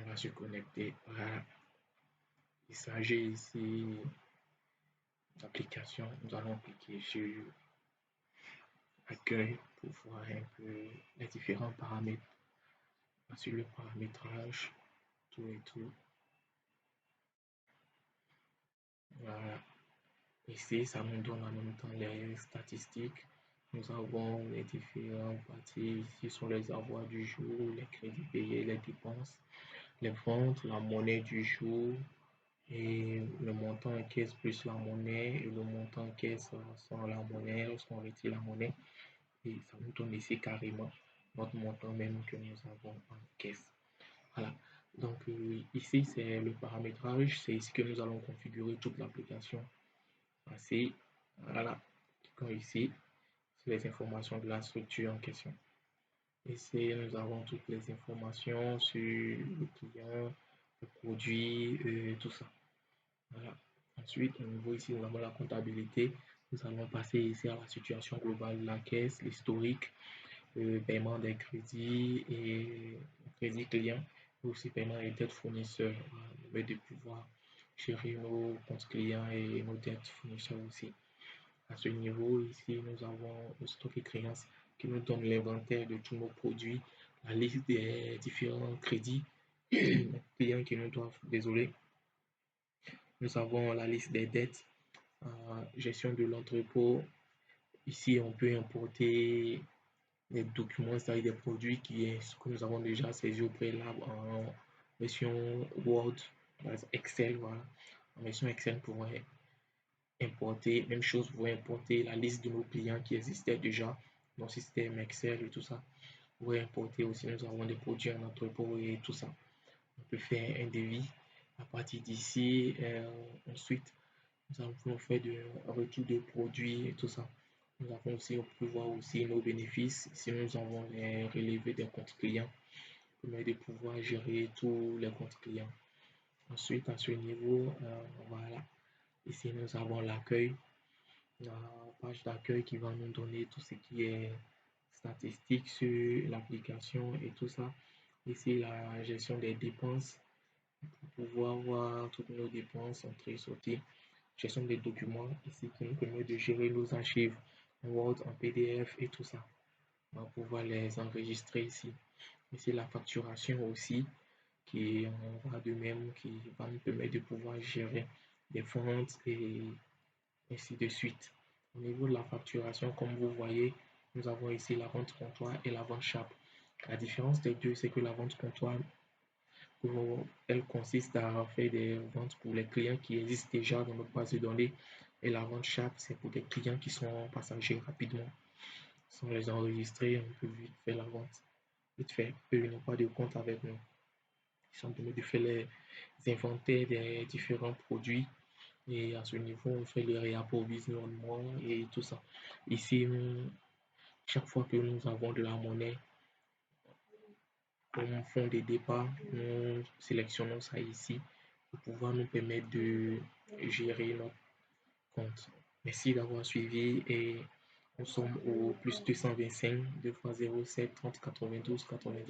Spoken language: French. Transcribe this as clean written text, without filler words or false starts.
va se connecter. Voilà. Il s'agit ici d'application. Nous allons cliquer sur accueil pour voir un peu les différents paramètres. Sur le paramétrage, tout et tout. Voilà. Ici, ça nous donne en même temps les statistiques. Nous avons les différentes parties. Ici sont les avoirs du jour, les crédits payés, les dépenses, les ventes, la monnaie du jour et le montant en caisse plus la monnaie et le montant en caisse sans la monnaie lorsqu'on retire la monnaie. Et ça nous donne ici carrément notre montant même que nous avons en caisse. Voilà. Donc ici, c'est le paramétrage. C'est ici que nous allons configurer toute l'application. Ainsi, voilà. Cliquons ici sur les informations de la structure en question. Ici, nous avons toutes les informations sur le client, le produit, tout ça. Voilà. Ensuite, au niveau ici, nous avons la comptabilité. Nous allons passer ici à la situation globale de la caisse, l'historique, le paiement des crédits et crédit client, et aussi paiement des dettes fournisseurs. Voilà, de pouvoir gérer nos comptes clients et nos dettes fournisseurs aussi. À ce niveau, ici, nous avons le stock et créances qui nous donne l'inventaire de tous nos produits, la liste des différents crédits clients qui nous doivent, désolé. Nous avons la liste des dettes, gestion de l'entrepôt. Ici, on peut importer des documents, c'est-à-dire des produits que nous avons déjà saisis au préalable en version Word, Excel, voilà. En version Excel, pour importer, même chose, vous importer la liste de nos clients qui existaient déjà dans le système Excel et tout ça. Vous pouvez importer aussi, nous avons des produits en entrepôt et tout ça. On peut faire un devis à partir d'ici. Ensuite, nous allons faire un retour de produits et tout ça. Nous avons aussi, on peut voir aussi nos bénéfices. Ici, nous avons les relevés des comptes clients. Permet de pouvoir gérer tous les comptes clients. Ensuite, à ce niveau, voilà. Ici, nous avons l'accueil, la page d'accueil qui va nous donner tout ce qui est statistique sur l'application et tout ça. Ici, la gestion des dépenses pour pouvoir voir toutes nos dépenses, entrées, sorties. Gestion des documents ici qui nous permet de gérer nos archives en Word, en PDF et tout ça. On va pouvoir les enregistrer ici. Ici, la facturation aussi qui va de même, qui va nous permettre de pouvoir gérer des ventes et ainsi de suite. Au niveau de la facturation, comme vous voyez, nous avons ici la vente comptoir et la vente chape. La différence des deux, c'est que la vente comptoir, elle consiste à faire des ventes pour les clients qui existent déjà dans notre base de données. Et la vente chape, c'est pour des clients qui sont passagers rapidement. Sans les enregistrer, on peut vite faire la vente. Vite fait, eux n'ont pas de compte avec nous. Ils sont tenus de faire les inventaires des différents produits. Et à ce niveau, on fait le réapprovisionnement et tout ça. Ici, chaque fois que nous avons de la monnaie, comme fond de départ, nous sélectionnons ça ici pour pouvoir nous permettre de gérer notre compte. Merci d'avoir suivi et nous sommes au plus 225 2 x 07 30 92 90.